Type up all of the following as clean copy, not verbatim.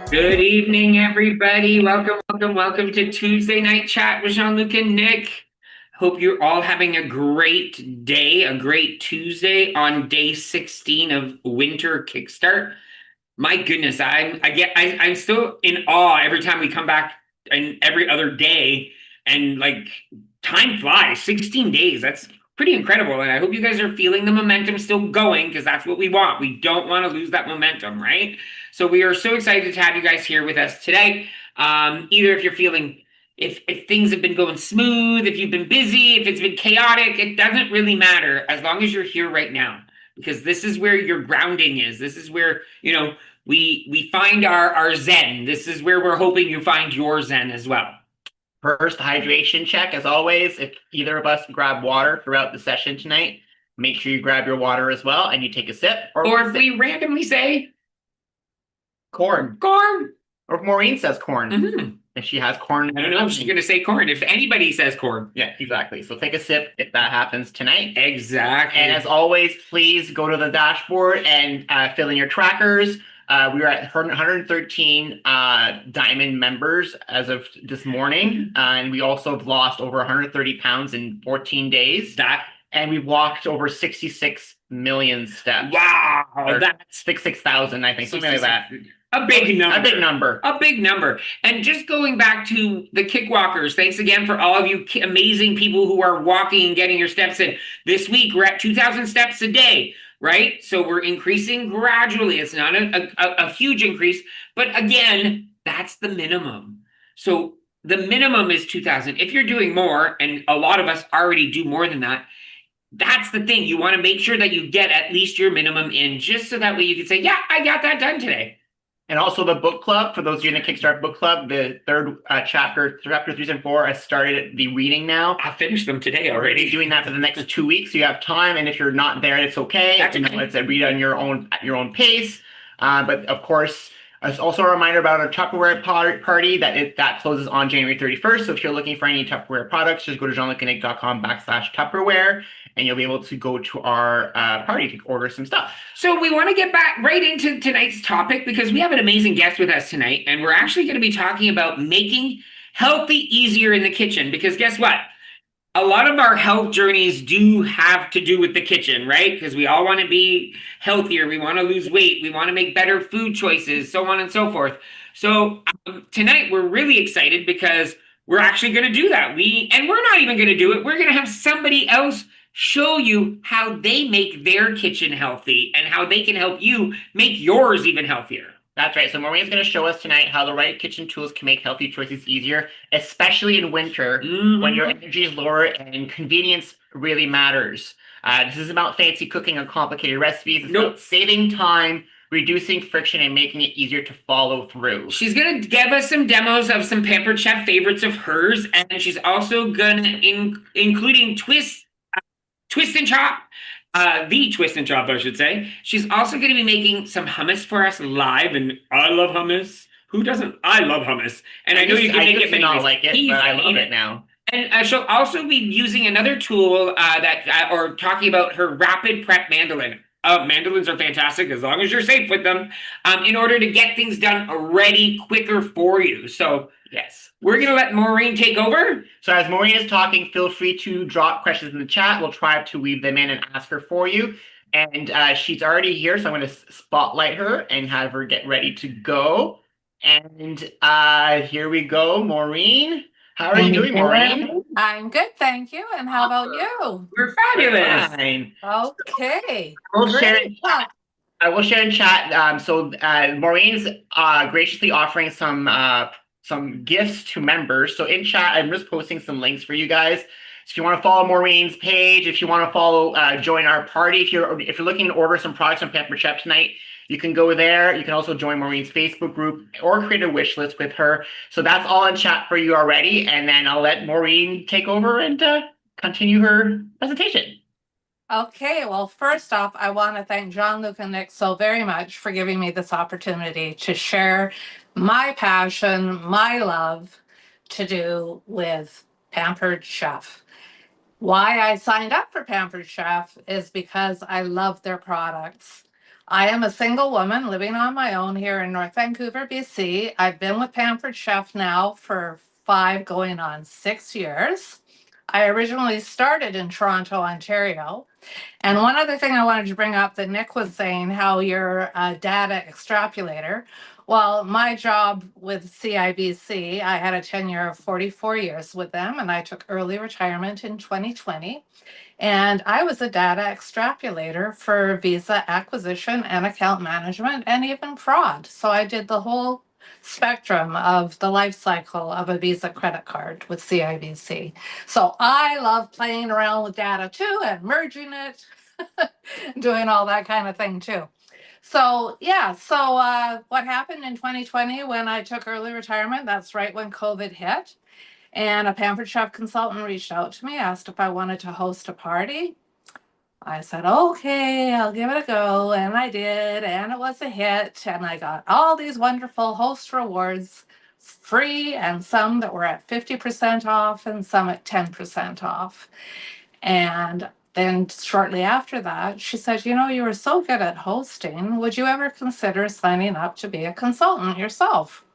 Good evening, everybody. Welcome to Tuesday Night Chat with Jean-Luc and Nick. Hope you're all having a great day, a great Tuesday on day 16 of Winter Kickstart. My goodness, I'm still in awe every time we come back and every other day, and like time flies. 16 days. That's pretty incredible. And I hope you guys are feeling the momentum still going, because that's what we want. We don't want to lose that momentum, right? So we are so excited to have you guys here with us today. Either if you're feeling if things have been going smooth, if you've been busy, if it's been chaotic, it doesn't really matter as long as you're here right now, because this is where your grounding is. This is where, we find our zen. This is where we're hoping you find your zen as well. First hydration check, as always. If either of us grab water throughout the session tonight, make sure you grab your water as well and you take a sip. Or if we randomly say corn. Corn. Or if Maureen says corn. Mm-hmm. If she has corn. I don't know if she's going to say corn. If anybody says corn. Yeah, exactly. So take a sip if that happens tonight. Exactly. And as always, please go to the dashboard and fill in your trackers. We are at 113 Diamond members as of this morning. And we also have lost over 130 pounds in 14 days. And we've walked over 66 million steps. Wow. That's 66,000, I think. Something like that. A big number. A big number. A big number. And just going back to the Kickwalkers, thanks again for all of you amazing people who are walking and getting your steps in. This week, we're at 2,000 steps a day, right? So we're increasing gradually. It's not a huge increase, but again, that's the minimum. So the minimum is 2,000. If you're doing more, and a lot of us already do more than that, that's the thing. You want to make sure that you get at least your minimum in, just so that way you can say, yeah, I got that done today. And also the book club, for those of you in the Kickstart book club, the third chapter 3 and 4, I started the reading now. I finished them today already. Doing that for the next 2 weeks, so you have time. And if you're not there, it's okay. That's okay. It's a read on your own at your own pace. But of course, it's also a reminder about our Tupperware party that closes on January 31st. So if you're looking for any Tupperware products, just go to jeanlucandnick.com/Tupperware. And you'll be able to go to our party to order some stuff. So we want to get back right into tonight's topic, because we have an amazing guest with us tonight. And we're actually going to be talking about making healthy easier in the kitchen. Because guess what? A lot of our health journeys do have to do with the kitchen, right? Because we all want to be healthier. We want to lose weight. We want to make better food choices, so on and so forth. So tonight we're really excited because we're actually going to do that. And we're not even going to do it. We're going to have somebody else show you how they make their kitchen healthy and how they can help you make yours even healthier. That's right. So Maureen's going to show us tonight how the right kitchen tools can make healthy choices easier, especially in winter when your energy is lower and convenience really matters. This is about fancy cooking or complicated recipes. It's about saving time, reducing friction, and making it easier to follow through. She's going to give us some demos of some Pampered Chef favorites of hers, and she's also going to, including Twist and Chop, the Twist and Chop, I should say. She's also going to be making some hummus for us live, and I love hummus. Who doesn't? I love hummus, and I know you can make it. Not like it, but I love it now. And she'll also be using another tool or talking about her Rapid Prep Mandolin. Mandolins are fantastic as long as you're safe with them, in order to get things done already quicker for you. So yes, we're going to let Maureen take over. So as Maureen is talking, feel free to drop questions in the chat. We'll try to weave them in and ask her for you. And she's already here, so I'm going to spotlight her and have her get ready to go. And here we go, Maureen. How are you doing, Maureen? I'm good, thank you. And how about you? We're fabulous. Fine. Okay. I will share in chat. So Maureen's graciously offering some gifts to members. So in chat, I'm just posting some links for you guys. So if you want to follow Maureen's page, if you want to follow, join our party, if you're looking to order some products on Pampered Chef tonight, you can go there. You can also join Maureen's Facebook group or create a wish list with her. So that's all in chat for you already. And then I'll let Maureen take over and continue her presentation. Okay, well, first off, I want to thank Jean-Luc and Nick so very much for giving me this opportunity to share my passion, my love to do with Pampered Chef. Why I signed up for Pampered Chef is because I love their products. I am a single woman living on my own here in North Vancouver, BC. I've been with Pampered Chef now for 5 going on 6 years. I originally started in Toronto, Ontario. And one other thing I wanted to bring up that Nick was saying, how you're a data extrapolator. Well, my job with CIBC, I had a tenure of 44 years with them, and I took early retirement in 2020. And I was a data extrapolator for visa acquisition and account management and even fraud. So I did the whole spectrum of the life cycle of a Visa credit card with CIBC. So I love playing around with data too and merging it, doing all that kind of thing too. So yeah, what happened in 2020 when I took early retirement? That's right when COVID hit. And a Pampered Chef consultant reached out to me, asked if I wanted to host a party. I said, okay, I'll give it a go. And I did. And it was a hit. And I got all these wonderful host rewards, free, and some that were at 50% off and some at 10% off. And then shortly after that, she said, you know, you were so good at hosting. Would you ever consider signing up to be a consultant yourself?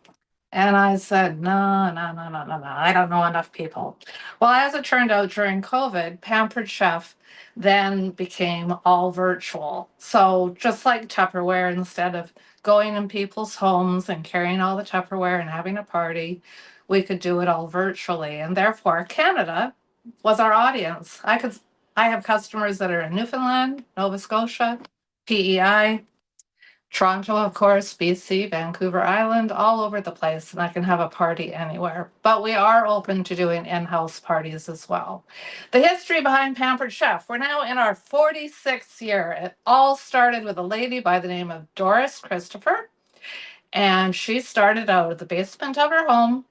And I said, no, no, no, no, no, no. I don't know enough people. Well, as it turned out during COVID, Pampered Chef then became all virtual. So just like Tupperware, instead of going in people's homes and carrying all the Tupperware and having a party, we could do it all virtually. And therefore, Canada was our audience. I have customers that are in Newfoundland, Nova Scotia, PEI, Toronto, of course, BC, Vancouver Island, all over the place, and I can have a party anywhere. But we are open to doing in-house parties as well. The history behind Pampered Chef. We're now in our 46th year. It all started with a lady by the name of Doris Christopher, and she started out at the basement of her home,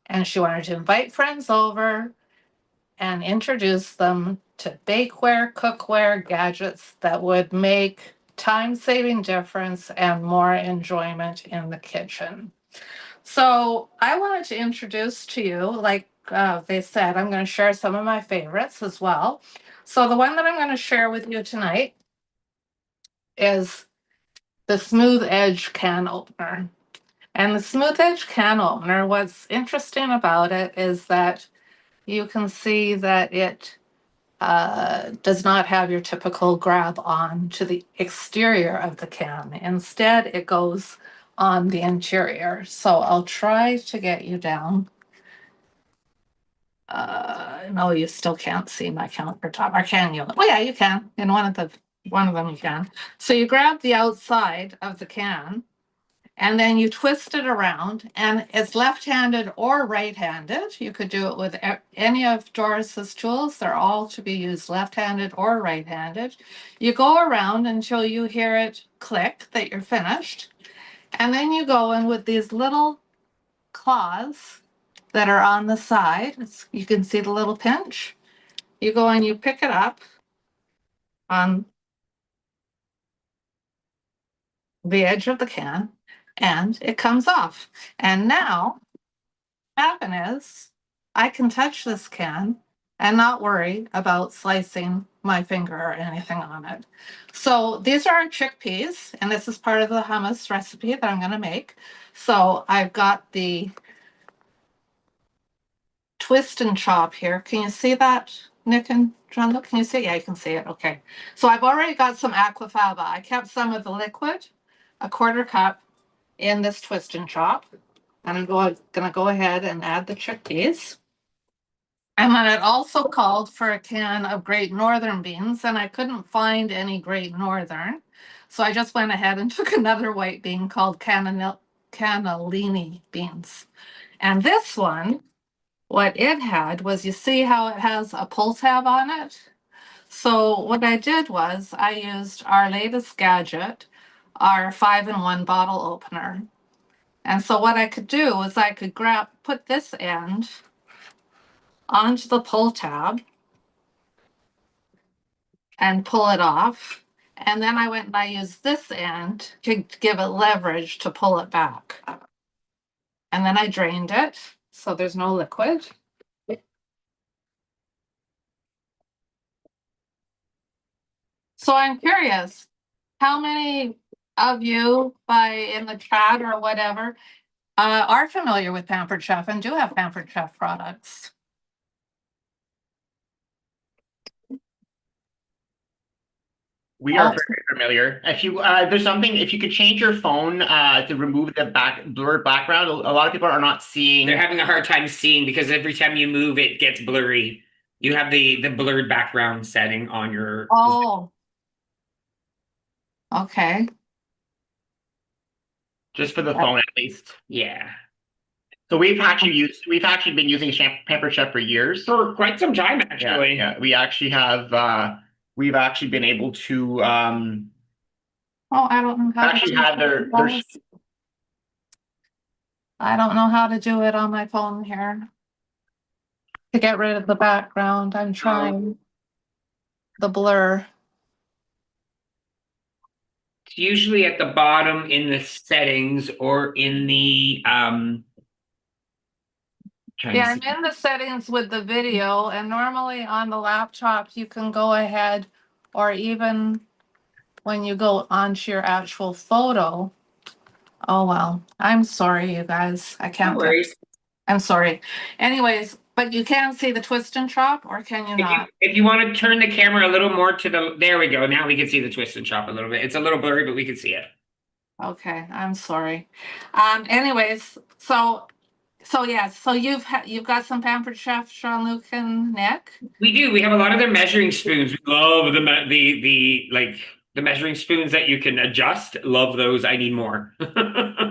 and she wanted to invite friends over and introduce them to bakeware, cookware, gadgets that would make time-saving difference and more enjoyment in the kitchen. So I wanted to introduce to you, like they said, I'm going to share some of my favorites as well. So the one that I'm going to share with you tonight is the Smooth Edge can opener. And the Smooth Edge can opener, what's interesting about it is that you can see that it does not have your typical grab on to the exterior of the can. Instead, it goes on the interior. So I'll try to get you down. No, you still can't see my countertop. Or can you? Oh yeah, you can. In one of them you can. So you grab the outside of the can and then you twist it around, and it's left-handed or right-handed. You could do it with any of Doris's tools. They're all to be used left-handed or right-handed. You go around until you hear it click that you're finished. And then you go in with these little claws that are on the side. You can see the little pinch. You go and you pick it up on the edge of the can, and it comes off. And now happen is I can touch this can and not worry about slicing my finger or anything on it. So these are our chickpeas, and this is part of the hummus recipe that I'm going to make. So I've got the twist and chop here. Can you see that, Nick and Jean-Luc? Can you see it? Yeah, you can see it. Okay. So I've already got some aquafaba. I kept some of the liquid, a 1/4 cup, in this twist and chop. And I'm going to go ahead and add the chickpeas. And then it also called for a can of Great Northern beans, and I couldn't find any Great Northern. So I just went ahead and took another white bean called cannellini beans. And this one, what it had was, you see how it has a pull tab on it? So what I did was I used our latest gadget, our 5-in-1 bottle opener. And so what I could do was I could put this end onto the pull tab and pull it off. And then I went and I used this end to give it leverage to pull it back. And then I drained it, so there's no liquid. So I'm curious, how many of you in the chat or whatever are familiar with Pampered Chef and do have Pampered Chef products? We are very familiar. If you there's something, if you could change your phone to remove the blurred background, a lot of people are not seeing. They're having a hard time seeing because every time you move, it gets blurry. You have the blurred background setting on your. Oh. Okay. Just for the phone, at least. Yeah. So we've actually been using Pampered Chef for years. For quite some time, actually. Yeah, we actually have. We've actually been able to. Oh, I don't know how actually to have I don't know how to do it on my phone here. To get rid of the background, I'm trying the blur. It's usually at the bottom in the settings or in the Yeah, I'm in the settings with the video, and normally on the laptop you can go ahead, or even when you go onto your actual photo. Oh well, I'm sorry, you guys. I No can't. worries. I'm sorry. Anyways, but you can see the twist and chop, or can you not? If you want to turn the camera a little more to the, there we go. Now we can see the twist and chop a little bit. It's a little blurry, but we can see it. Okay, I'm sorry. Anyways, so yes, so you've got some Pampered Chef, Jean-Luc and Nick. We do. We have a lot of their measuring spoons. We love the like the measuring spoons that you can adjust. Love those. I need more.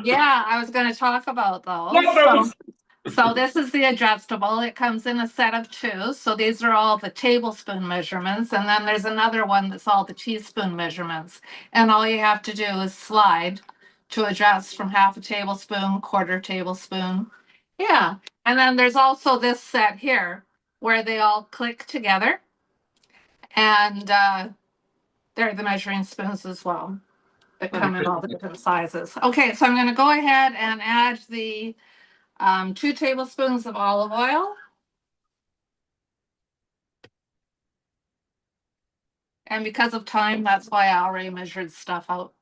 Yeah, I was going to talk about those. Love those. So this is the adjustable. It comes in a set of 2. So these are all the tablespoon measurements. And then there's another one that's all the teaspoon measurements. And all you have to do is slide to adjust from half a tablespoon, quarter tablespoon. Yeah. And then there's also this set here where they all click together. And they're the measuring spoons as well that come in all the different sizes. Okay, so I'm going to go ahead and add the 2 tablespoons of olive oil. And because of time, that's why I already measured stuff out,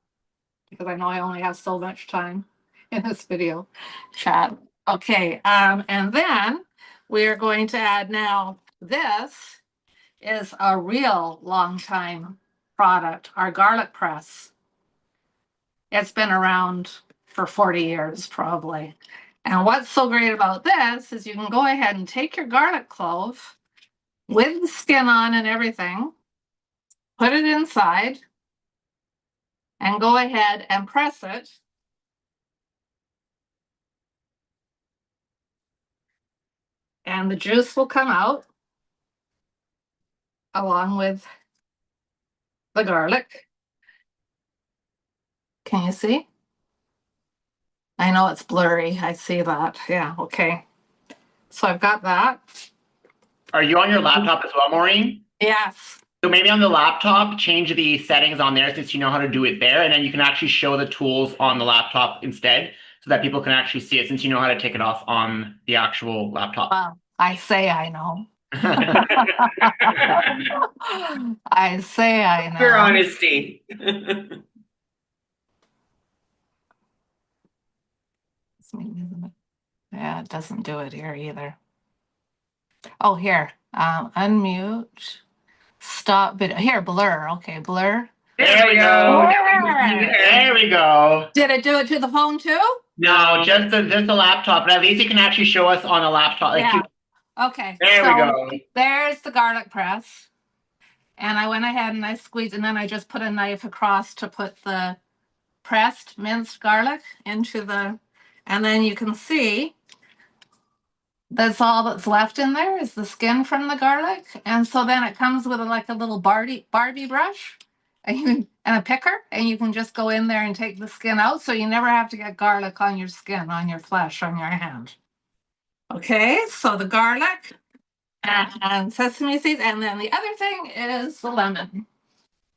because I know I only have so much time in this video chat. Okay, and then we are going to add now, this is a real long time product, our garlic press. It's been around for 40 years probably. And what's so great about this is you can go ahead and take your garlic clove with the skin on and everything, put it inside, and go ahead and press it. And the juice will come out along with the garlic. Can you see? I know it's blurry. I see that. Yeah, okay. So I've got that. Are you on your laptop as well, Maureen? Yes. So maybe on the laptop, change the settings on there since you know how to do it there, and then you can actually show the tools on the laptop instead so that people can actually see it since you know how to take it off on the actual laptop. Well, I say I know. I say I know. Your honesty. Yeah, it doesn't do it here either. Oh, here, unmute, stop video. Here, blur. Okay, blur. There we go. There we go. Did it do it to the phone too? No, just the laptop. But at least you can actually show us on a laptop. Like Yeah. Okay. There we go. There's the garlic press. And I went ahead and I squeezed, and then I just put a knife across to put the pressed minced garlic into the, and then you can see that's all that's left in there is the skin from the garlic. And so then it comes with like a little Barbie brush and a picker, and you can just go in there and take the skin out. So you never have to get garlic on your skin, on your flesh, on your hand. Okay, so the garlic and sesame seeds. And then the other thing is the lemon.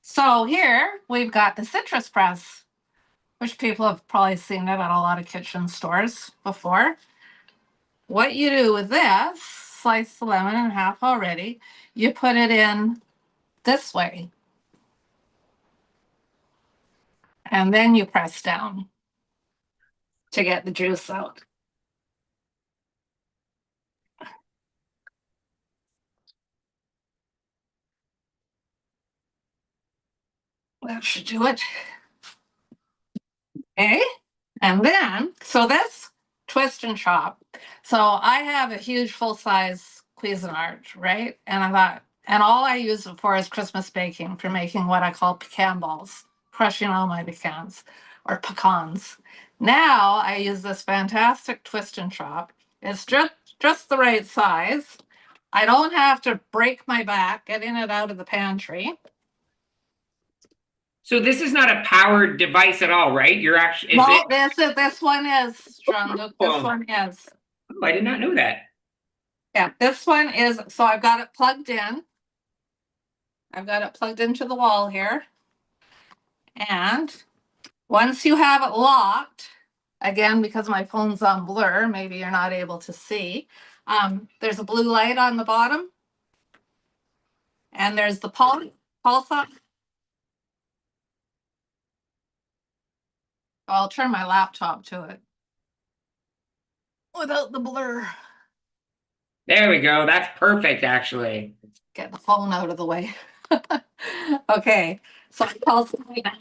So here we've got the citrus press, which people have probably seen it at a lot of kitchen stores before. What you do with this, slice the lemon in half already, you put it in this way. And then you press down to get the juice out. That should do it. Okay. And then, so that's twist and chop. So I have a huge full-size Cuisinart, right? And I thought, and all I use it for is Christmas baking, for making what I call pecan balls, crushing all my pecans or pecans. Now I use this fantastic twist and chop. It's just the right size. I don't have to break my back getting it out of the pantry. So this is not a powered device at all, right? You're actually, No, this one is, Jean-Luc. This Oh. one is. Oh, I did not know that. Yeah, this one is, so I've got it plugged in. I've got it plugged into the wall here. And once you have it locked, again, because my phone's on blur, maybe you're not able to see, there's a blue light on the bottom. And there's the pulse on. I'll turn my laptop to it without the blur. There we go. That's perfect, actually. Get the phone out of the way. Okay, so I pulse right now.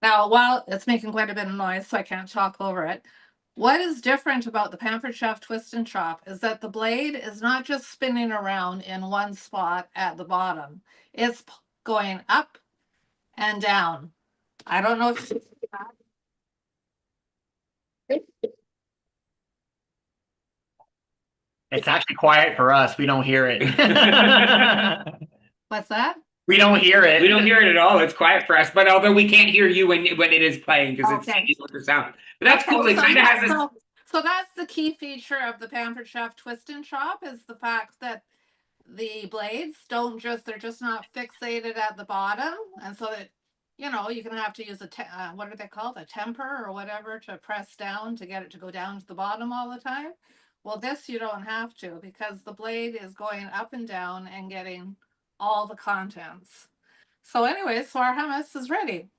Now, while it's making quite a bit of noise, so I can't talk over it, what is different about the Pampered Chef Twist and Chop is that the blade is not just spinning around in one spot at the bottom. It's going up and down. I don't know if you see that. It's actually quiet for us. We don't hear it. What's that? We don't hear it. We don't hear it at all. It's quiet for us. But although we can't hear you when it is playing because it's Okay. changing with the sound. But that's Okay, cool. It so kind of yeah, has this. so that's the key feature of the Pampered Chef Twist and Chop is the fact that the blades they're just not fixated at the bottom. And so that, you know, you can have to use what are they called? A temper or whatever to press down to get it to go down to the bottom all the time. Well, this you don't have to because the blade is going up and down and getting all the contents. So anyway, so our hummus is ready.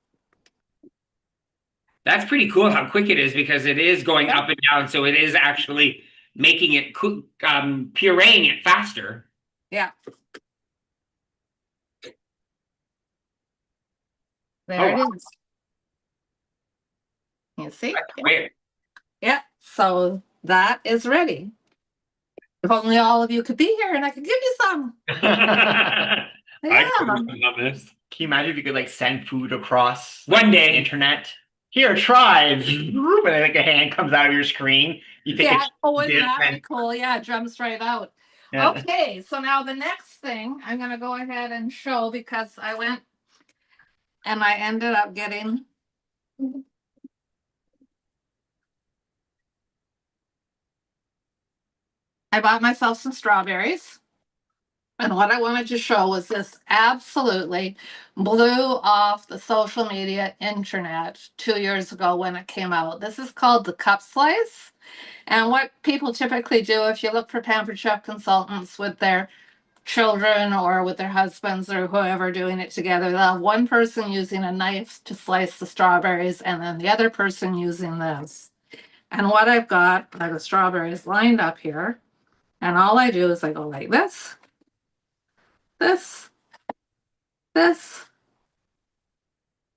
That's pretty cool how quick it is because it is going up and down. So it is actually making it pureeing it faster. Yeah. There Oh, it wow. is. You see? That's quick. Yeah, so that is ready. If only all of you could be here and I could give you some. I Yeah. could do something on this. Can you imagine if you could like send food across One the day. internet? Here, try. And then like a hand comes out of your screen. You take Yeah, a wouldn't dip that be and cool? Yeah, it jumps right out. yeah. Okay, so now the next thing I'm gonna go ahead and show because I went and I ended up getting I bought myself some strawberries. And what I wanted to show was this absolutely blew off the social media internet 2 years ago when it came out. This is called the cup slice. And what people typically do, if you look for Pampered Chef consultants with their children or with their husbands or whoever doing it together, they'll have one person using a knife to slice the strawberries and then the other person using this. And what I've got are the strawberries lined up here. And all I do is I go like this, this, this,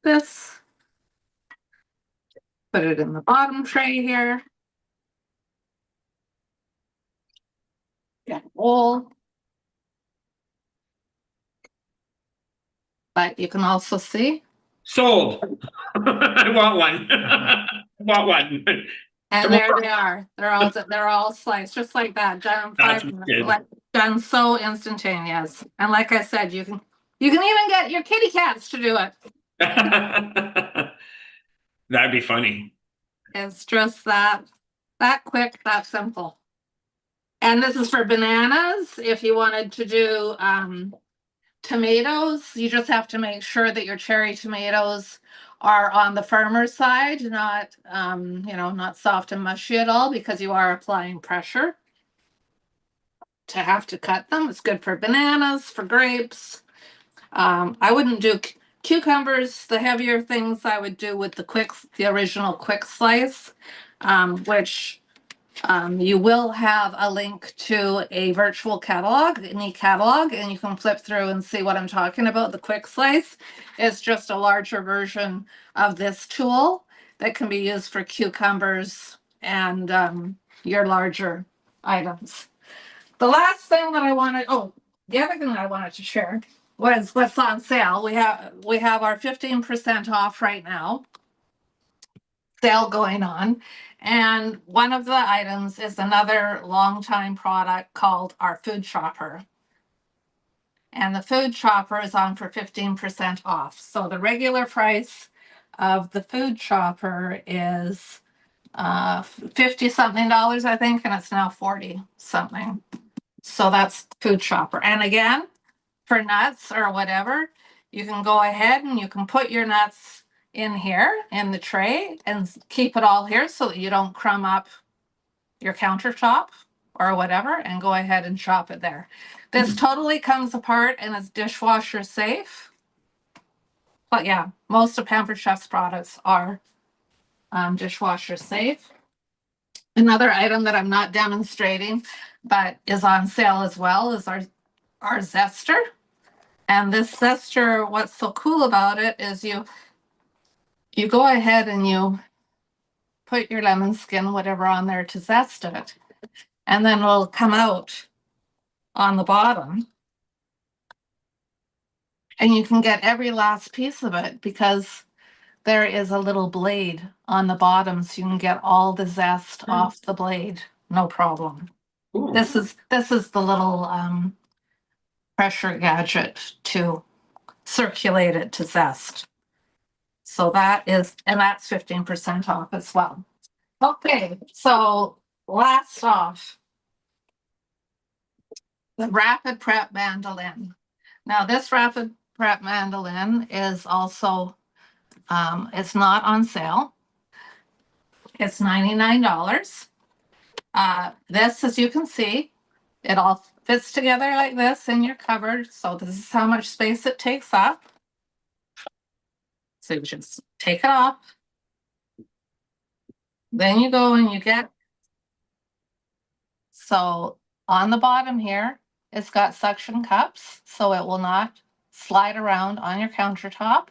this. Put it in the bottom tray here. Get a bowl. But you can also see. Sold. I want one. I want one. And there they are. They're all sliced just like that. Done in That's 5 minutes. good. Like, done so instantaneous. And like I said, you can even get your kitty cats to do it. That'd be funny. It's just that quick, that simple. And this is for bananas. If you wanted to do tomatoes, you just have to make sure that your cherry tomatoes are on the firmer side, not not soft and mushy at all, because you are applying pressure. to have to cut them. It's good for bananas, for grapes. I wouldn't do cucumbers, the heavier things I would do with the original quick slice, which you will have a link to a virtual catalog, an e-catalog, and you can flip through and see what I'm talking about. The quick slice is just a larger version of this tool that can be used for cucumbers and your larger items. The last thing that the other thing that I wanted to share was what's on sale. We have our 15% off right now, sale going on. And one of the items is another longtime product called our food chopper. And the food chopper is on for 15% off. So the regular price of the food chopper is 50 something dollars, I think, and it's now 40 something. So that's food chopper. And again, for nuts or whatever, you can go ahead and you can put your nuts in here in the tray and keep it all here so that you don't crumb up your countertop or whatever, and go ahead and chop it there. This totally comes apart and is dishwasher safe. But yeah, most of Pampered Chef's products are dishwasher safe. Another item that I'm not demonstrating but is on sale as well is our zester. And this zester, what's so cool about it is you go ahead and you put your lemon skin, whatever, on there to zest it. And then it'll come out on the bottom. And you can get every last piece of it because there is a little blade on the bottom, so you can get all the zest off the blade, no problem. Ooh. This is the little pressure gadget to circulate it to zest. So that's 15% off as well. Okay, so last off, the Rapid Prep Mandolin. Now this Rapid Prep Mandolin is also, it's not on sale. It's $99. This, as you can see, it all fits together like this in your cupboard. So this is how much space it takes up. So you just take it off. Then you go and you get, so on the bottom here, it's got suction cups, so it will not slide around on your countertop.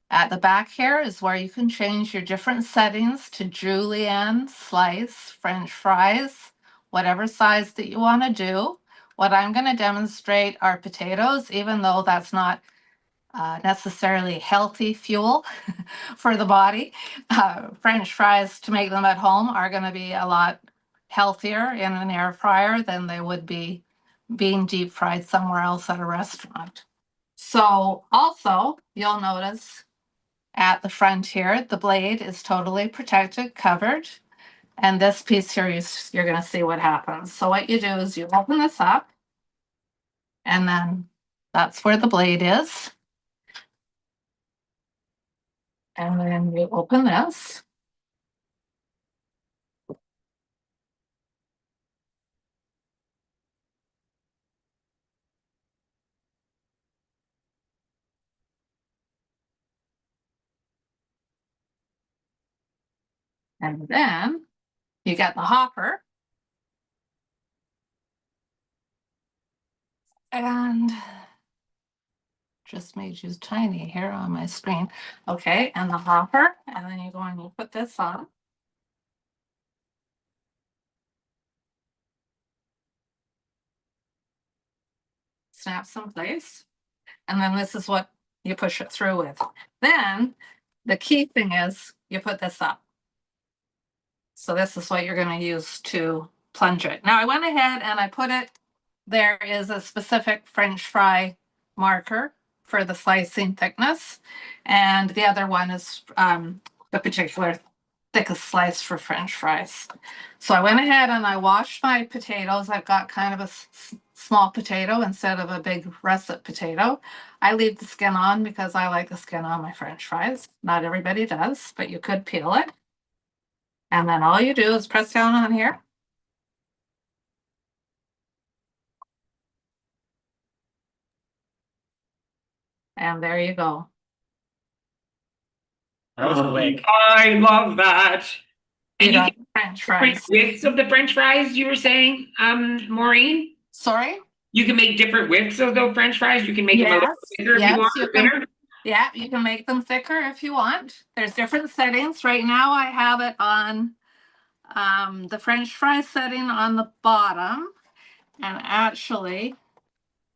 At the back here is where you can change your different settings to julienne, slice, French fries, whatever size that you want to do. What I'm going to demonstrate are potatoes, even though that's not necessarily healthy fuel for the body. French fries, to make them at home, are going to be a lot healthier in an air fryer than they would be being deep fried somewhere else at a restaurant. So also, you'll notice at the front here, the blade is totally protected, covered. And this piece here, you're going to see what happens. So what you do is you open this up, and then that's where the blade is. And then you open this. And then you get the hopper. And just made you tiny here on my screen. Okay, and the hopper. And then you go and you put this on. Snaps in place. And then this is what you push it through with. Then the key thing is you put this up. So this is what you're going to use to plunge it. Now I went ahead and I put it, there is a specific French fry marker for the slicing thickness. And the other one is the particular thickest slice for French fries. So I went ahead and I washed my potatoes. I've got kind of a small potato instead of a big russet potato. I leave the skin on because I like the skin on my French fries. Not everybody does, but you could peel it. And then all you do is press down on here. And there you go. That was quick. I love that. And You you got can French different fries. widths of the French fries, you were saying, Maureen? Sorry? You can make different widths of the French fries. You can make them a little Yes, bigger if you yes, want, you or can. thinner. Yeah, you can make them thicker if you want. There's different settings. Right now I have it on the French fry setting on the bottom. And actually,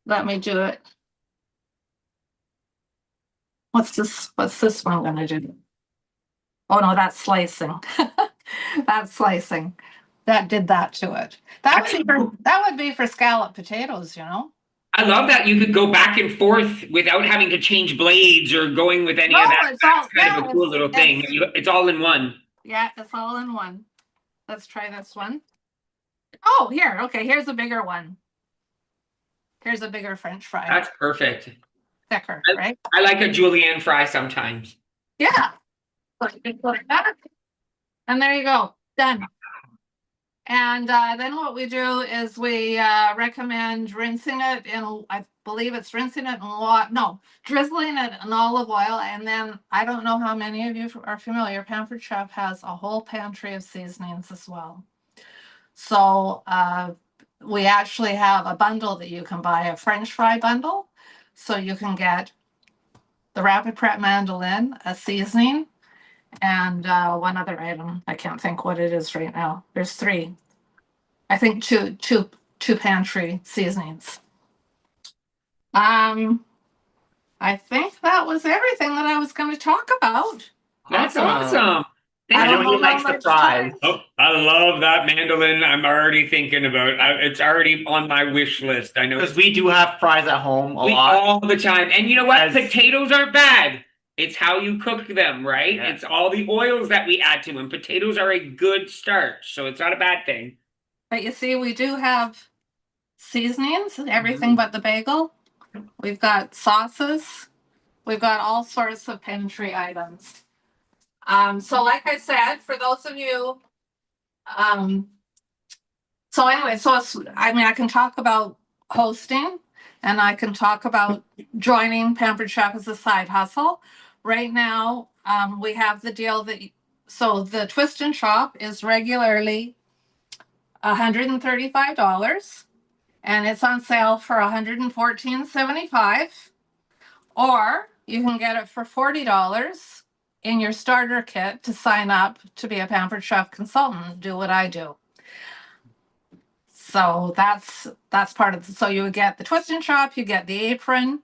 let me do it. What's this one gonna do? Oh no, that's slicing. That's slicing. That did that to it. That would be for scalloped potatoes, you know? I love that you could go back and forth without having to change blades or going with any No, of that. it's all That's kind of a cool little thing. It's all in one. yeah, it's all in one. Let's try this one. Oh, here. Okay, here's a bigger one. Here's a bigger French fry. That's perfect. Thicker, right? I like a julienne fry sometimes. Yeah. Like that. And there you go. Done. And then what we do is we recommend rinsing it in, I believe it's rinsing it in water, no, drizzling it in olive oil. And then I don't know how many of you are familiar, Pampered Chef has a whole pantry of seasonings as well. So we actually have a bundle that you can buy, a French fry bundle. So you can get the Rapid Prep Mandolin, a seasoning, and one other item. I can't think what it is right now. There's three. I think two pantry seasonings. I think that was everything that I was going to talk about. That's awesome. I know he likes the fries. Oh, I love that mandolin. I'm already thinking about it. It's already on my wish list. I know. Because we do have fries at home a lot. All the time. And you know what? Potatoes aren't bad. It's how you cook them, right? Yeah. It's all the oils that we add to them. Potatoes are a good starch, so it's not a bad thing. But you see, we do have seasonings, everything but the bagel. We've got sauces. We've got all sorts of pantry items. So like I said, for those of you, so anyway, I can talk about hosting and I can talk about joining Pampered Chef as a side hustle. Right now, we have the deal so the Twist and Chop is regularly $135 and it's on sale for $114.75, or you can get it for $40 in your starter kit to sign up to be a Pampered Chef consultant, do what I do. So that's part of so you get the Twist and Chop, you get the apron,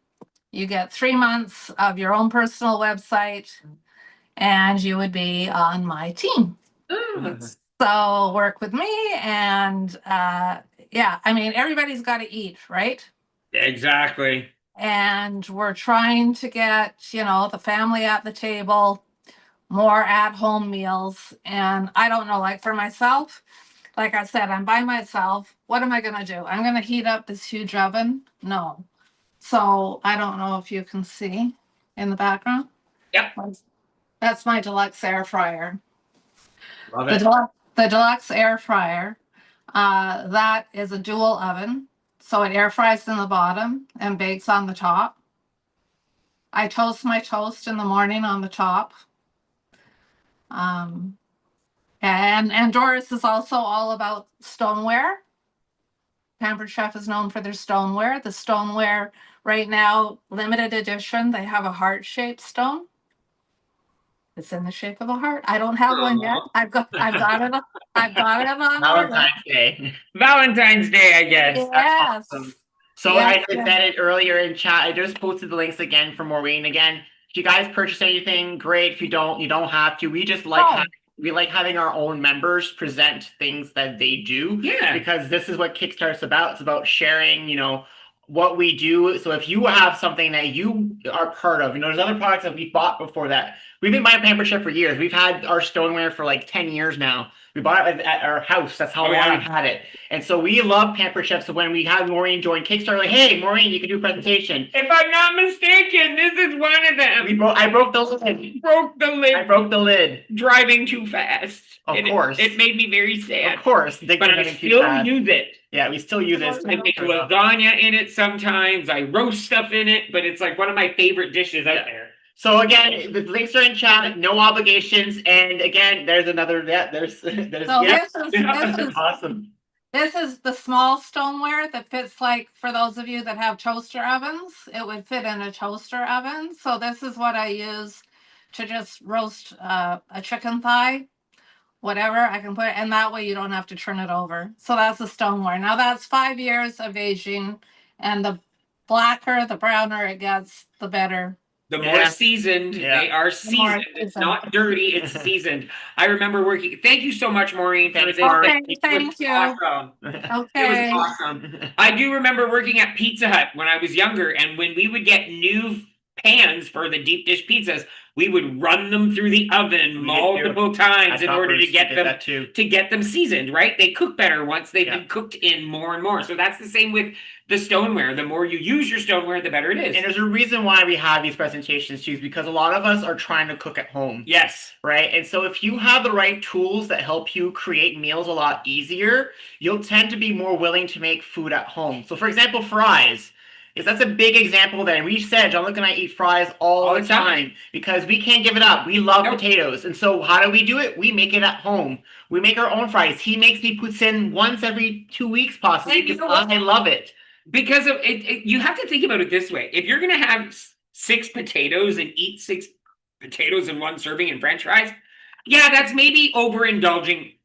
you get 3 months of your own personal website, and you would be on my team. So work with me, and yeah, I mean, everybody's got to eat, right? Exactly. And we're trying to get, the family at the table, more at-home meals. And I don't know, like for myself, like I said, I'm by myself. What am I going to do? I'm going to heat up this huge oven? No. So I don't know if you can see in the background. Yep. That's my deluxe air fryer. Love it. The deluxe air fryer, that is a dual oven. So it air fries in the bottom and bakes on the top. I toast my toast in the morning on the top. And Doris is also all about stoneware. Pampered Chef is known for their stoneware. The stoneware right now, limited edition, they have a heart-shaped stone. It's in the shape of a heart. I don't have one yet. I've got it on Valentine's Day. Valentine's Day, I guess. Yes. That's awesome. So Yes, I said it earlier in chat. I just posted the links again for Maureen. Again, if you guys purchase anything, great. If you don't, you don't have to. We just like having our own members present things that they do. Yeah. Because this is what Kickstart's about. It's about sharing, what we do. So if you have something that you are part of, there's other products that we bought before that We've been buying Pampered Chef for years. We've had our stoneware for like 10 years now. We bought it at our house. That's how long yeah. we've had it. And so we love Pampered Chef. So when we had Maureen join Kickstarter, like, hey, Maureen, you can do a presentation. If I'm not mistaken, this is one of them. I broke the lid. Broke the lid. I broke the lid. Driving too fast. Of course. It made me very sad. Of course. But I still use it. Yeah, we still use it. I make lasagna in it sometimes. I roast stuff in it, but it's like one of my favorite dishes out there. So again, the links are in chat, no obligations, and again, there's another. Yeah, there's. So Yeah. this is Awesome. This is the small stoneware that fits, like, for those of you that have toaster ovens, it would fit in a toaster oven. So this is what I use to just roast a chicken thigh, whatever I can put, and that way you don't have to turn it over. So that's the stoneware. Now that's 5 years of aging, and the blacker, the browner it gets, the better. The more seasoned, they are seasoned. It's not dirty, it's seasoned. I remember working. Thank you so much, Maureen, for this. Thank you. Awesome. Okay. It was awesome. I do remember working at Pizza Hut when I was younger, and when we would get new pans for the deep dish pizzas, we would run them through the oven multiple times in order to get them seasoned, right? They cook better once they've been cooked in more and more. So that's the same with the stoneware. The more you use your stoneware, the better it is. And there's a reason why we have these presentations too, is because a lot of us are trying to cook at home. Yes. Right. And so if you have the right tools that help you create meals a lot easier, you'll tend to be more willing to make food at home. So for example, fries. That's a big example there. We said, Jean-Luc and I eat fries all the time because we can't give it up. We love potatoes. And so how do we do it? We make it at home. We make our own fries. He makes me poutine once every 2 weeks possibly because I love it. Because of it, you have to think about it this way. If you're going to have 6 potatoes and eat 6 potatoes in one serving in French fries, yeah, that's maybe overindulging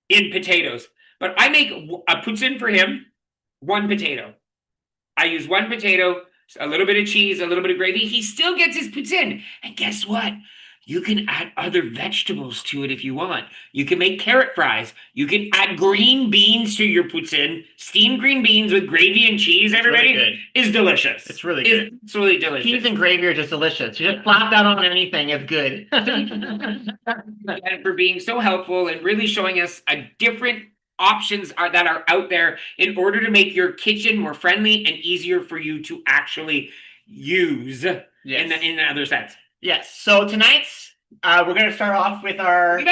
in potatoes. But I make a poutine for him, 1 potato. I use 1 potato, a little bit of cheese, a little bit of gravy. He still gets his poutine. And guess what? You can add other vegetables to it if you want. You can make carrot fries. You can add green beans to your poutine. Steamed green beans with gravy and cheese, everybody, is delicious. It's really good. It's really delicious. Cheese and gravy are just delicious. You just flap that on anything, it's good. And for being so helpful and really showing us a different options that are out there in order to make your kitchen more friendly and easier for you to actually use in the other sense. Yes. So tonight's we're gonna start off with our So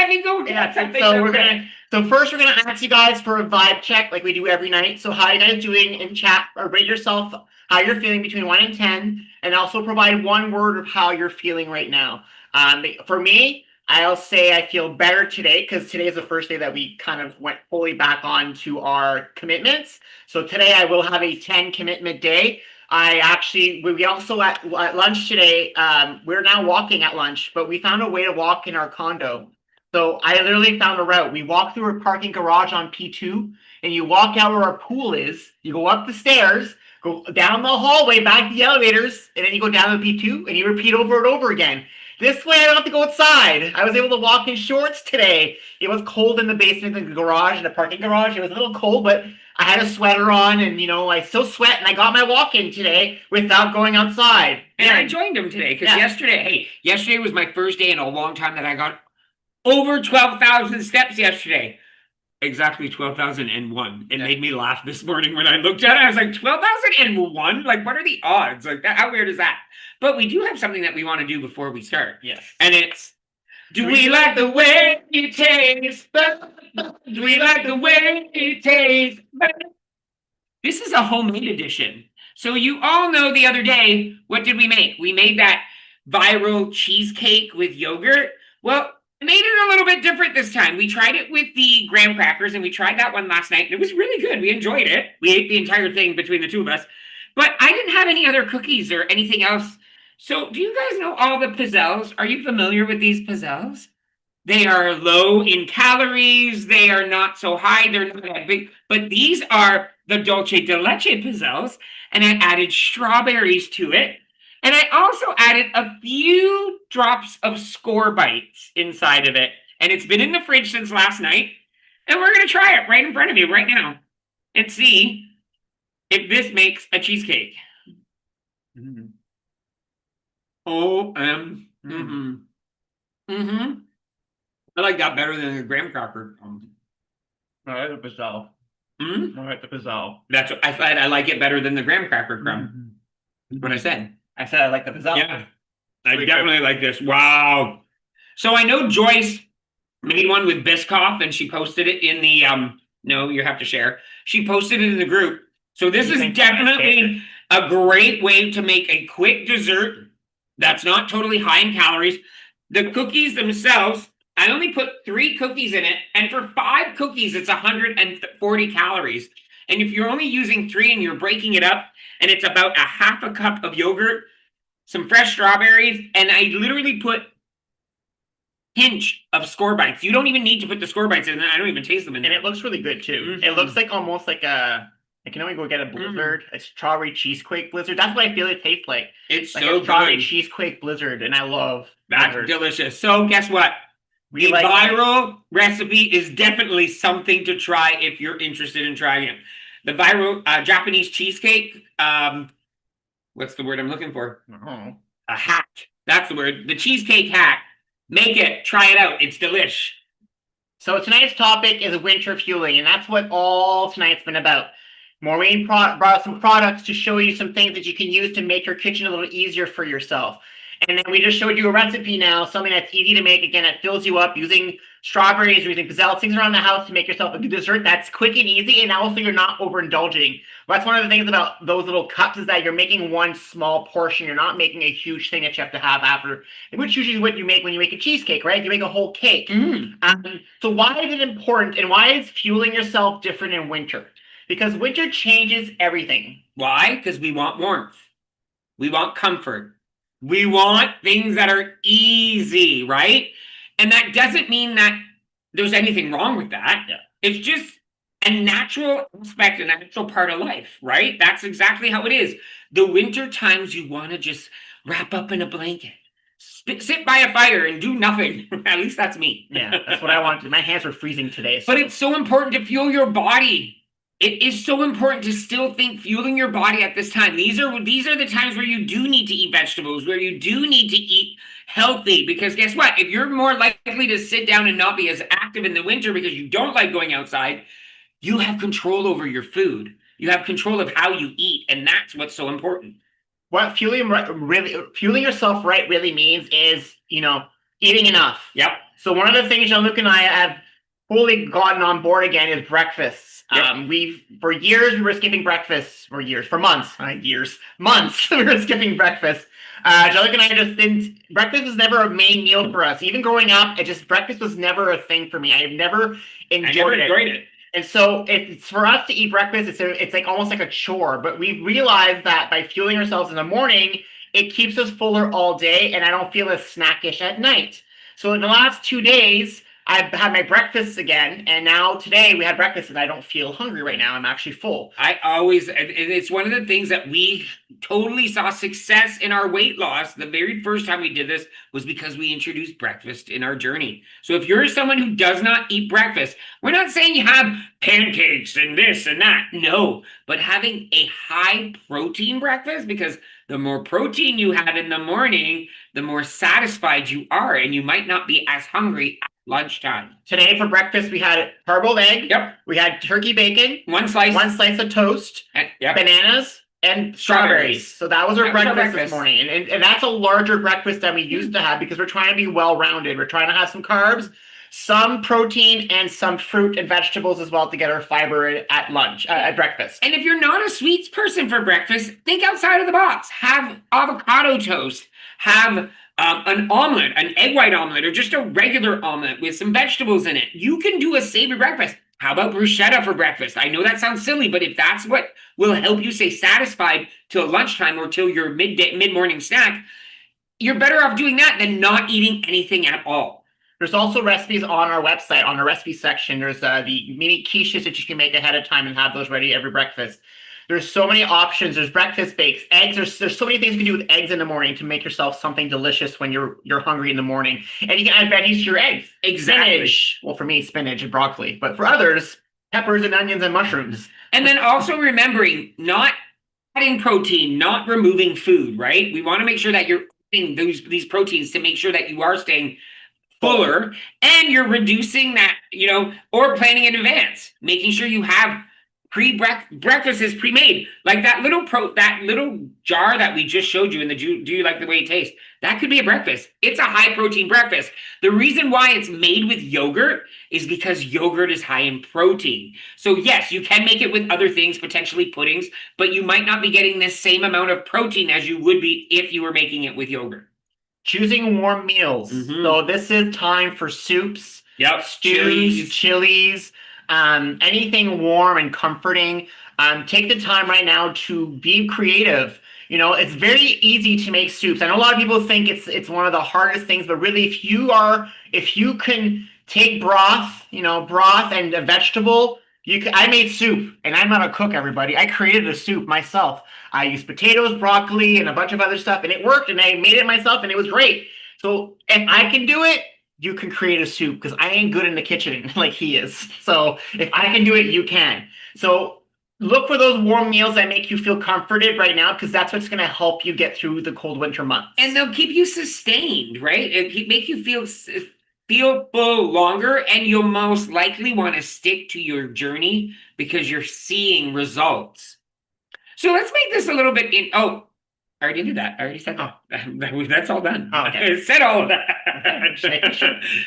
first we're gonna ask you guys for a vibe check like we do every night. So how are you guys doing in chat, or rate yourself how you're feeling between 1 and 10, and also provide 1 word of how you're feeling right now. For me, I'll say I feel better today because today is the first day that we kind of went fully back on to our commitments. So today I will have a 10 commitment day. We also at lunch today, we're now walking at lunch, but we found a way to walk in our condo. So I literally found a route. We walk through a parking garage on P2 and you walk out where our pool is. You go up the stairs, go down the hallway, back to the elevators, and then you go down to P2 and you repeat over and over again. This way I don't have to go outside. I was able to walk in shorts today. It was cold in the basement of the garage, in the parking garage. It was a little cold, but I had a sweater on and, I still sweat and I got my walk in today without going outside. And I joined him today because yesterday was my first day in a long time that I got over 12,000 steps yesterday. Exactly 12,001. It made me laugh this morning when I looked at it. I was like, 12,001? Like, what are the odds? Like, how weird is that? But we do have something that we want to do before we start. Yes. And it's, do we like the way it tastes? Do we like the way it tastes? This is a homemade edition. So you all know the other day, what did we make? We made that viral cheesecake with yogurt. Well, I made it a little bit different this time. We tried it with the graham crackers, and we tried that one last night, and it was really good. We enjoyed it. We ate the entire thing between the two of us. But I didn't have any other cookies or anything else. So do you guys know all the pizzelles? Are you familiar with these pizzelles? They are low in calories. They are not so high. They're not that big. But these are the dulce de leche pizzelles, and I added strawberries to it. And I also added a few drops of score bites inside of it. And it's been in the fridge since last night. And we're going to try it right in front of you right now and see if this makes a cheesecake. Mm-hmm. I like that better than the graham cracker. I like the pizzelle. Mm-hmm. I like the pizzelle. That's what I said. I like it better than the graham cracker crumb. What I said. I said I like the pizzelle. Yeah, I Pretty definitely like this. Wow. So I know Joyce made one with Biscoff, and she posted it in the No, you have to share. She posted it in the group. So this You is think definitely a great way to make a quick dessert that's not totally high in calories. The cookies themselves, I only put 3 cookies in it, and for 5 cookies, it's 140 calories. And if you're only using 3 and you're breaking it up, and it's about a half a cup of yogurt, some fresh strawberries, and I literally put pinch of score bites. You don't even need to put the score bites in. I don't even taste them in there. And it looks really good too. Mhm. It looks like almost like a. I can only go get a blizzard, a strawberry cheesequake blizzard. That's what I feel it tastes like. It's Like so a strawberry good. cheesequake blizzard, and I love That's blizzards. delicious. So guess what? We The like viral recipe is definitely something to try if you're interested in trying it. The viral Japanese cheesecake. What's the word I'm looking for? Oh. A hack. That's the word. The cheesecake hack. Make it. Try it out. It's delish. So tonight's topic is winter fueling, and that's what all tonight's been about. Maureen brought some products to show you some things that you can use to make your kitchen a little easier for yourself. And then we just showed you a recipe now, something that's easy to make. Again, that fills you up using strawberries, using pizzelle, things around the house to make yourself a good dessert that's quick and easy, and also you're not overindulging. That's one of the things about those little cups is that you're making one small portion. You're not making a huge thing that you have to have after, which usually is what you make when you make a cheesecake, right? You make a whole cake. So why is it important, and why is fueling yourself different in winter? Because winter changes everything. Why? Because we want warmth. We want comfort. We want things that are easy, right? And that doesn't mean that there's anything wrong with that. Yeah. It's just a natural aspect, a natural part of life, right? That's exactly how it is. The winter times you want to just wrap up in a blanket, sit by a fire and do nothing. At least that's me. Yeah, that's what I want. My hands were freezing today. But it's so important to fuel your body. It is so important to still think fueling your body at this time. These are the times where you do need to eat vegetables, where you do need to eat healthy. Because guess what? If you're more likely to sit down and not be as active in the winter because you don't like going outside, you have control over your food. You have control of how you eat, and that's what's so important. What fueling yourself right really means is, eating enough. Yep. So one of the things Jean-Luc and I have fully gotten on board again is breakfast. Yep. For years we were skipping breakfast, for months, months we were skipping breakfast. Jean-Luc and I just didn't. Breakfast was never a main meal for us. Even growing up, breakfast was never a thing for me. I've never enjoyed it. And so it's for us to eat breakfast, it's like almost like a chore. But we've realized that by fueling ourselves in the morning, it keeps us fuller all day, and I don't feel as snackish at night. So in the last 2 days, I've had my breakfast again, and now today we had breakfast, and I don't feel hungry right now. I'm actually full. It's one of the things that we totally saw success in our weight loss. The very first time we did this was because we introduced breakfast in our journey. So if you're someone who does not eat breakfast, we're not saying you have pancakes and this and that. No, but having a high protein breakfast, because the more protein you have in the morning, the more satisfied you are, and you might not be as hungry at lunchtime. Today for breakfast, we had hard-boiled egg. Yep. We had turkey bacon. One slice of toast. Yep. Bananas. And strawberries. So that was our breakfast this morning. And that's a larger breakfast than we used to have because we're trying to be well-rounded. We're trying to have some carbs, some protein, and some fruit and vegetables as well to get our fiber at lunch, at breakfast. And if you're not a sweets person for breakfast, think outside of the box. Have avocado toast. Have an omelet, an egg white omelet, or just a regular omelet with some vegetables in it. You can do a savory breakfast. How about bruschetta for breakfast? I know that sounds silly, but if that's what will help you stay satisfied till lunchtime or till your mid-morning snack, you're better off doing that than not eating anything at all. There's also recipes on our website, on our recipe section. There's the mini quiches that you can make ahead of time and have those ready every breakfast. There's so many options. There's breakfast bakes, eggs. There's so many things you can do with eggs in the morning to make yourself something delicious when you're hungry in the morning. And you can add veggies to your eggs. Exactly. Spinach. Well, for me, spinach and broccoli. But for others, peppers and onions and mushrooms. And then also remembering not adding protein, not removing food, right? We want to make sure that you're eating these proteins to make sure that you are staying fuller, and you're reducing that, or planning in advance, making sure you have breakfast is pre-made. Like that little jar that we just showed you in the do you like the way it tastes? That could be a breakfast. It's a high protein breakfast. The reason why it's made with yogurt is because yogurt is high in protein. So yes, you can make it with other things, potentially puddings, but you might not be getting the same amount of protein as you would be if you were making it with yogurt. Choosing warm meals. So this is time for soups, stews, chilies, anything warm and comforting. Take the time right now to be creative. It's very easy to make soups. I know a lot of people think it's one of the hardest things, but really if you can take broth and a vegetable, I made soup, and I'm not a cook, everybody. I created a soup myself. I used potatoes, broccoli, and a bunch of other stuff, and it worked, and I made it myself, and it was great. So if I can do it, you can create a soup, because I ain't good in the kitchen like he is. So if I can do it, you can. So look for those warm meals that make you feel comforted right now, because that's what's going to help you get through the cold winter months. And they'll keep you sustained, right? It make you feel full longer, and you'll most likely want to stick to your journey because you're seeing results. So let's make this a little bit I already did that. I already said that. That's all done. Oh, okay. I said all of that.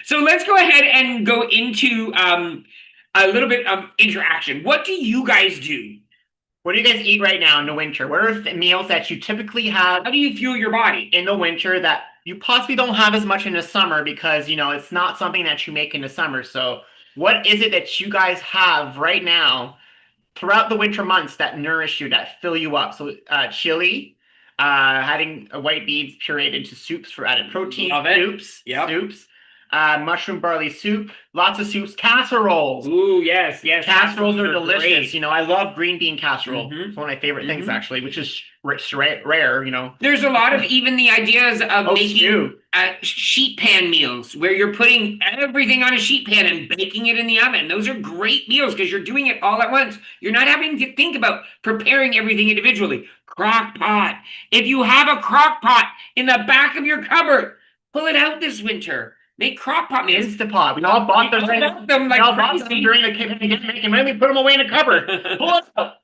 So let's go ahead and go into a little bit of interaction. What do you guys do? What do you guys eat right now in the winter? What are meals that you typically have? How do you fuel your body in the winter that you possibly don't have as much in the summer, because it's not something that you make in the summer? So what is it that you guys have right now throughout the winter months that nourish you, that fill you up? So chili, adding white beans pureed into soups for added protein. Love it. Soups. Mushroom barley soup, lots of soups, casseroles. Ooh, yes. Casseroles are delicious. Great. I love green bean casserole. It's one of my favorite things, actually, which is rare. There's a lot of even the ideas of making sheet pan meals, where you're putting everything on a sheet pan and baking it in the oven. Those are great meals because you're doing it all at once. You're not having to think about preparing everything individually. Crock pot. If you have a crock pot in the back of your cupboard, pull it out this winter. Make crock pot meals. Instapot. We all bought them. During the pandemic, and then we put them away in the cupboard. Pull it out.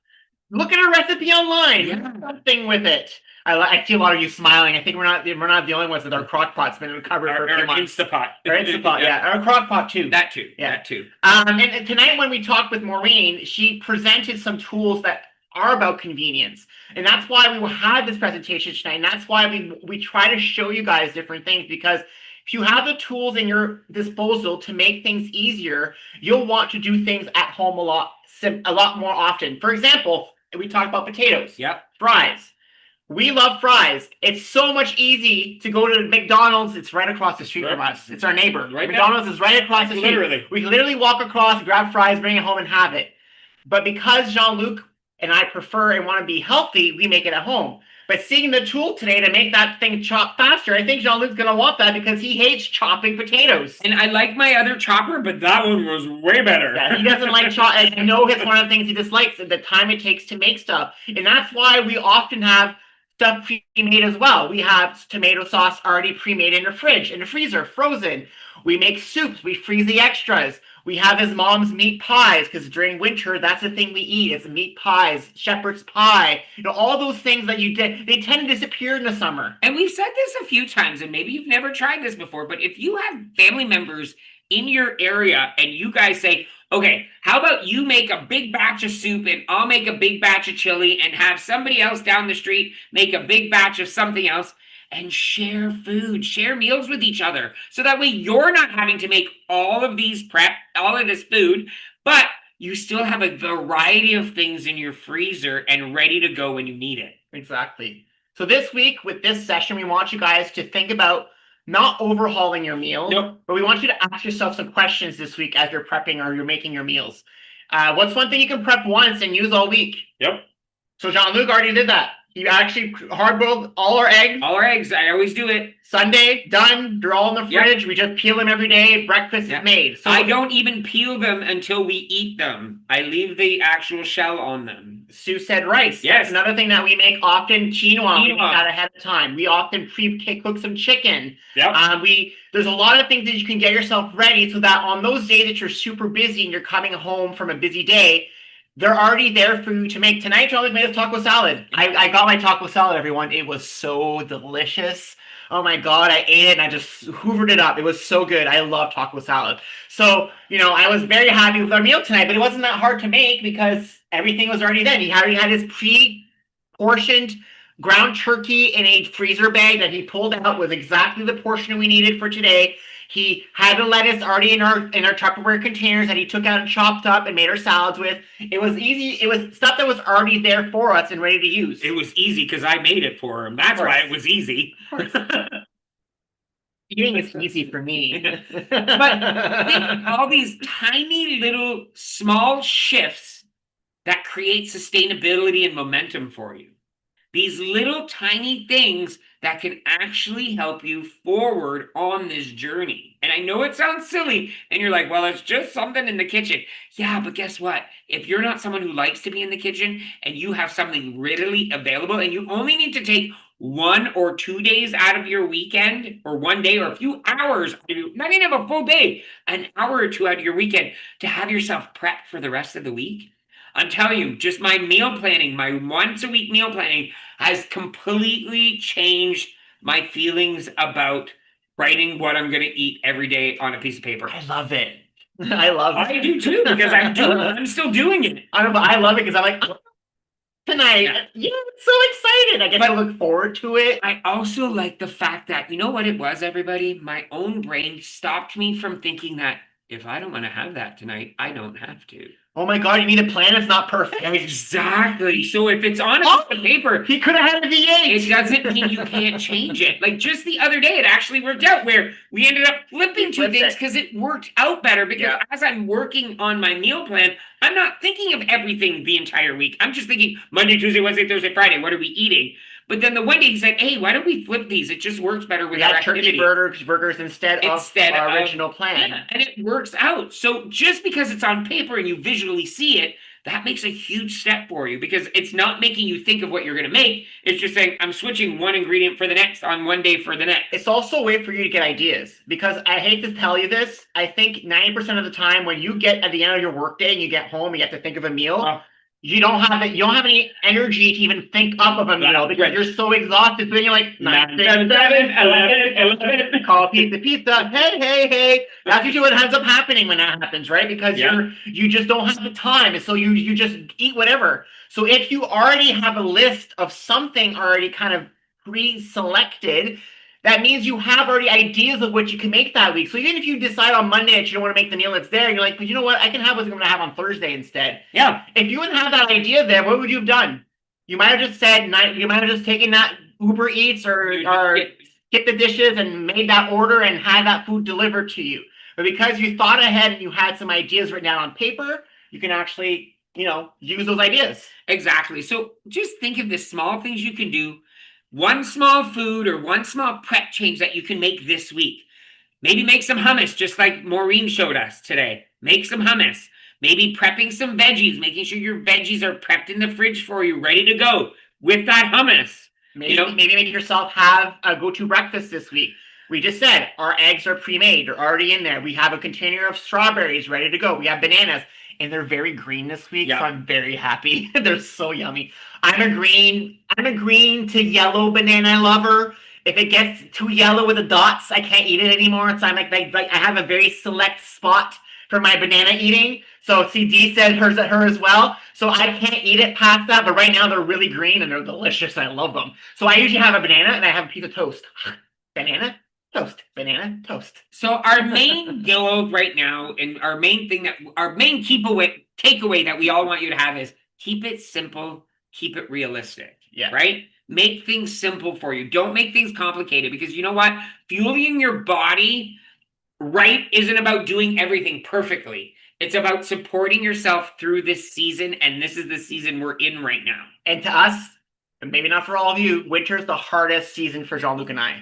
Look at a recipe online. Do something with it. I see a lot of you smiling. I think we're not the only ones that our crock pot's been in the cupboard for a few months. Instapot. Our Instapot, yeah. Our crock pot too. That too. And tonight when we talked with Maureen, she presented some tools that are about convenience. And that's why we had this presentation tonight. And that's why we try to show you guys different things, because if you have the tools in your disposal to make things easier, you'll want to do things at home a lot more often. For example, we talked about potatoes. Fries. We love fries. It's so much easy to go to McDonald's. It's right across the street from us. It's our neighbor. McDonald's is right across the street. We literally walk across, grab fries, bring it home, and have it. But because Jean-Luc and I prefer and want to be healthy, we make it at home. But seeing the tool today to make that thing chop faster, I think Jean-Luc's going to want that because he hates chopping potatoes. And I like my other chopper, but that one was way better. Yeah, he doesn't like chopping. I know it's one of the things he dislikes, the time it takes to make stuff. And that's why we often have stuff pre-made as well. We have tomato sauce already pre-made in the fridge, in the freezer, frozen. We make soups. We freeze the extras. We have his mom's meat pies, because during winter, that's the thing we eat. It's meat pies, shepherd's pie, all those things that you did. They tend to disappear in the summer. And we've said this a few times, and maybe you've never tried this before, but if you have family members in your area and you guys say, okay, how about you make a big batch of soup and I'll make a big batch of chili, and have somebody else down the street make a big batch of something else, and share food, share meals with each other. So that way you're not having to make all of this food, but you still have a variety of things in your freezer and ready to go when you need it. Exactly. So this week with this session, we want you guys to think about not overhauling your meal, but we want you to ask yourself some questions this week as you're prepping or you're making your meals. What's one thing you can prep once and use all week? Yep. So Jean-Luc already did that. He actually hard-boiled all our eggs. All our eggs. I always do it. Sunday, done. They're all in the Yep. fridge. We just peel them every day. Breakfast Yep. is made. So I don't even peel them until we eat them. I leave the actual shell on them. Sue said rice. Yes. That's another thing that we make often. Quinoa. We make Quinoa. that ahead of time. We often pre-cook some chicken. Yep. There's a lot of things that you can get yourself ready so that on those days that you're super busy and you're coming home from a busy day, they're already there for you to make. Tonight, Jean-Luc made a taco salad. I got my taco salad, everyone. It was so delicious. Oh my God, I ate it and I just hoovered it up. It was so good. I love taco salad. So, I was very happy with our meal tonight, but it wasn't that hard to make because everything was already there. He already had his pre-portioned ground turkey in a freezer bag that he pulled out with exactly the portion we needed for today. He had the lettuce already in our Tupperware containers that he took out and chopped up and made our salads with. It was easy. It was stuff that was already there for us and ready to use. It was easy because I made it for him. That's why it was easy. Eating is easy for me. But think all these tiny little small shifts that create sustainability and momentum for you. These little tiny things that can actually help you forward on this journey. And I know it sounds silly, and you're like, well, it's just something in the kitchen. Yeah, but guess what? If you're not someone who likes to be in the kitchen and you have something readily available and you only need to take 1 or 2 days out of your weekend, or 1 day or a few hours, not even a full day, an hour or two out of your weekend to have yourself prepped for the rest of the week. I'm telling you, just my meal planning, my once a week meal planning has completely changed my feelings about writing what I'm going to eat every day on a piece of paper. I love it. I love it. I do too, because I'm still doing it. I love it because I'm like, tonight, yeah, I'm so excited. I get to look forward to it. I also like the fact that, you know what it was, everybody? My own brain stopped me from thinking that if I don't want to have that tonight, I don't have to. Oh my God, you mean a plan is not perfect? Exactly. So if it's on a piece of paper, he could have had a V8. It doesn't mean you can't change it. Like just the other day, it actually worked out where we ended up flipping two things because it worked out better. Because as I'm working on my meal plan, I'm not thinking of everything the entire week. I'm just thinking Monday, Tuesday, Wednesday, Thursday, Friday. What are we eating? But then the one day he said, hey, why don't we flip these? It just works better with our turkey burgers instead of our original plan. Yeah, and it works out. So just because it's on paper and you visually see it, that makes a huge step for you because it's not making you think of what you're going to make. It's just saying, I'm switching one ingredient for the next on one day for the next. It's also a way for you to get ideas because I hate to tell you this. I think 90% of the time when you get at the end of your workday and you get home, you have to think of a meal. You don't have any energy to even think up of a meal because you're so exhausted. So then you're like, 9, 6, 7, 11, call pizza. Hey. That's usually what ends up happening when that happens, right? Because you just don't have the time. And so you just eat whatever. So if you already have a list of something already kind of pre-selected, that means you have already ideas of what you can make that week. So even if you decide on Monday that you don't want to make the meal that's there, you're like, but you know what? I can have what I'm going to have on Thursday instead. Yeah. If you wouldn't have that idea there, what would you have done? You might have just said, you might have just taken that Uber Eats or skip the dishes and made that order and had that food delivered to you. But because you thought ahead and you had some ideas written down on paper, you can actually, use those ideas. Exactly. So just think of the small things you can do. One small food or one small prep change that you can make this week. Maybe make some hummus, just like Maureen showed us today. Make some hummus. Maybe prepping some veggies, making sure your veggies are prepped in the fridge for you, ready to go with that hummus. Maybe make yourself have a go-to breakfast this week. We just said our eggs are pre-made. They're already in there. We have a container of strawberries ready to go. We have bananas. And they're very green this week, so I'm very happy. They're so yummy. I'm a green to yellow banana lover. If it gets too yellow with the dots, I can't eat it anymore. So I'm like I have a very select spot for my banana eating. So CD said her as well. So I can't eat it past that. But right now they're really green and they're delicious. I love them. So I usually have a banana and I have a piece of toast. Banana. Toast, banana, toast. So our main goal right now, and our main takeaway that we all want you to have is keep it simple, keep it realistic. Yeah. Right? Make things simple for you. Don't make things complicated because you know what? Fueling your body right isn't about doing everything perfectly. It's about supporting yourself through this season, and this is the season we're in right now. And to us, maybe not for all of you, winter is the hardest season for Jean-Luc and I.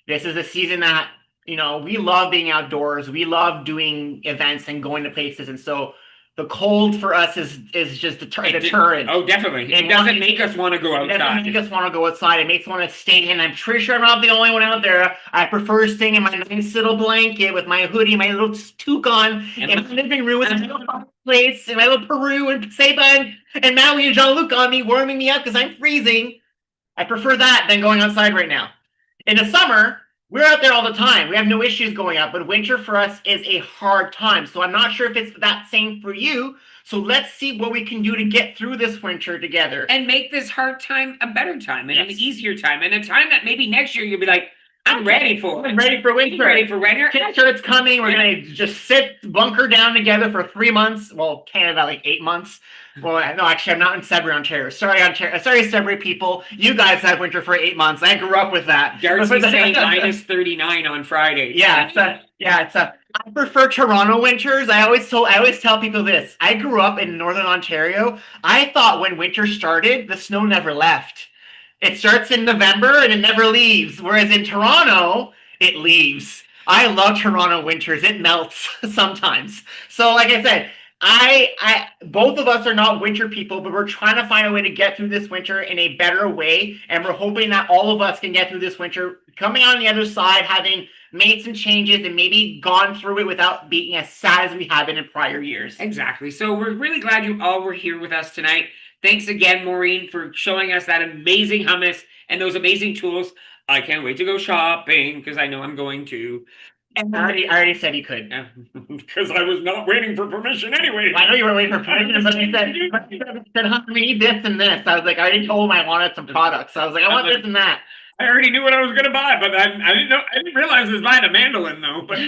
This is a season that, we love being outdoors. We love doing events and going to places. And so the cold for us is just deterrent. Oh, definitely. It doesn't make us want to go outside. It doesn't make us want to go outside. It makes us want to stay in. I'm pretty sure I'm not the only one out there. I prefer staying in my nice little blanket with my hoodie, my little toque on, in my living room with my little fireplace, and my little Peru and Seba and Maui and Jean-Luc on me, warming me up because I'm freezing. I prefer that than going outside right now. In the summer, we're out there all the time. We have no issues going out, but winter for us is a hard time. So I'm not sure if it's that same for you. So let's see what we can do to get through this winter together. And make this hard time a better time and an easier time. And a time that maybe next year you'll be like, I'm ready for it. I'm ready for winter. Ready for winter. It's coming. We're going to just bunker down together for 3 months. Well, Canada, like 8 months. Well, no, actually, I'm not in Sudbury, Ontario. Sorry, Sudbury people. You guys have winter for 8 months. I grew up with that. Darcy's saying minus 39 on Friday. I prefer Toronto winters. I always tell people this. I grew up in Northern Ontario. I thought when winter started, the snow never left. It starts in November and it never leaves. Whereas in Toronto, it leaves. I love Toronto winters. It melts sometimes. So like I said, I both of us are not winter people, but we're trying to find a way to get through this winter in a better way. And we're hoping that all of us can get through this winter, coming on the other side, having made some changes and maybe gone through it without being as sad as we have been in prior years. Exactly. So we're really glad you all were here with us tonight. Thanks again, Maureen, for showing us that amazing hummus and those amazing tools. I can't wait to go shopping because I know I'm going to. And I already said he could. Because I was not waiting for permission anyway. I know you were waiting for permission, but I said, "Huh, we need this and this." I was like, I already told him I wanted some products. I was like, I want this and that. I already knew what I was going to buy, but I didn't know. I didn't realize it was buying a mandolin though. But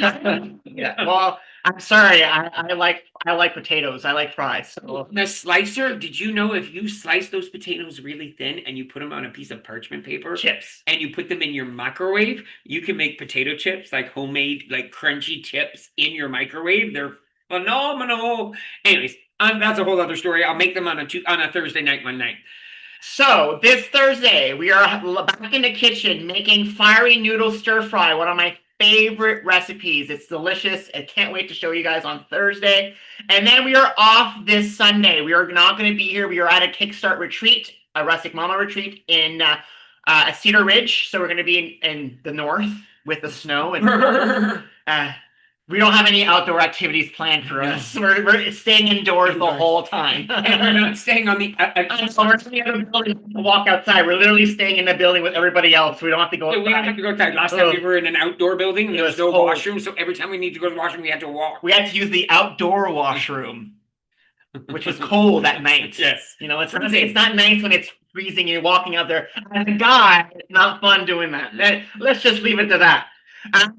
yeah, well, I'm sorry. I like potatoes. I like fries. So. The slicer. Did you know if you slice those potatoes really thin and you put them on a piece of parchment paper, chips, and you put them in your microwave, you can make potato chips, like homemade, like crunchy chips in your microwave. They're phenomenal. Anyways, that's a whole other story. I'll make them on a Thursday night one night. So this Thursday, we are back in the kitchen making fiery noodle stir fry, one of my favorite recipes. It's delicious. I can't wait to show you guys on Thursday. And then we are off this Sunday. We are not going to be here. We are at a Kickstart retreat, a Rustic Mama retreat in Cedar Ridge. So we're going to be in the north with the snow and we don't have any outdoor activities planned for us. We're staying indoors the whole time. And we're not staying on the building to walk outside. We're literally staying in the building with everybody else. We don't have to go outside. We don't have to go outside. Last time we were in an outdoor building, there was no washroom. So every time we need to go to the washroom, we had to walk. We had to use the outdoor washroom, which was cold at night. Yes. It's not nice when it's freezing and you're walking out there. As a guy, it's not fun doing that. Let's just leave it to that.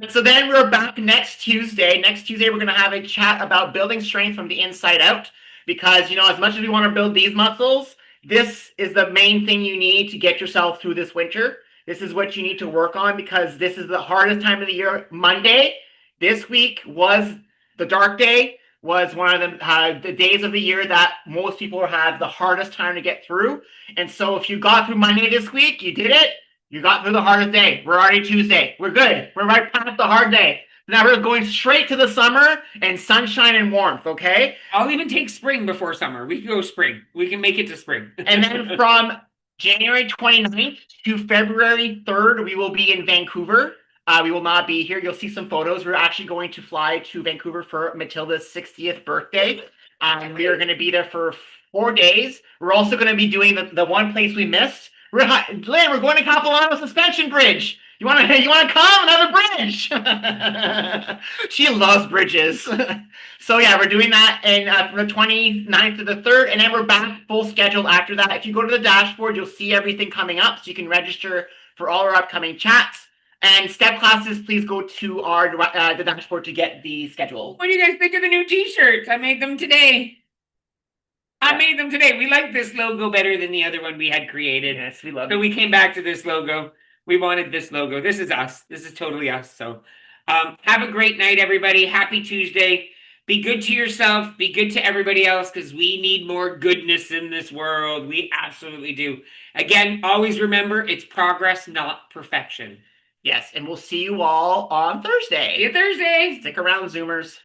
So then we're back next Tuesday. Next Tuesday, we're going to have a chat about building strength from the inside out. Because, as much as we want to build these muscles, this is the main thing you need to get yourself through this winter. This is what you need to work on because this is the hardest time of the year. Monday, this week was the dark day, was one of the days of the year that most people have the hardest time to get through. And so if you got through Monday this week, you did it. You got through the hardest day. We're already Tuesday. We're good. We're right past the hard day. Now we're going straight to the summer and sunshine and warmth, okay? I'll even take spring before summer. We can go spring. We can make it to spring. And then from January 29th to February 3rd, we will be in Vancouver. We will not be here. You'll see some photos. We're actually going to fly to Vancouver for Matilda's 60th birthday. We are going to be there for 4 days. We're also going to be doing the one place we missed. Lynn, we're going to Capilano Suspension Bridge. You want to come? Another bridge. She loves bridges. So yeah, we're doing that from the 29th to the 3rd, and then we're back full schedule after that. If you go to the dashboard, you'll see everything coming up, so you can register for all our upcoming chats. And step classes, please go to the dashboard to get the schedule. What do you guys think of the new T-shirts? I made them today. We like this logo better than the other one we had created. Yes, we love it. So we came back to this logo. We wanted this logo. This is us. This is totally us. So have a great night, everybody. Happy Tuesday. Be good to yourself. Be good to everybody else because we need more goodness in this world. We absolutely do. Again, always remember it's progress, not perfection. Yes, and we'll see you all on Thursday. See you Thursday. Stick around, Zoomers.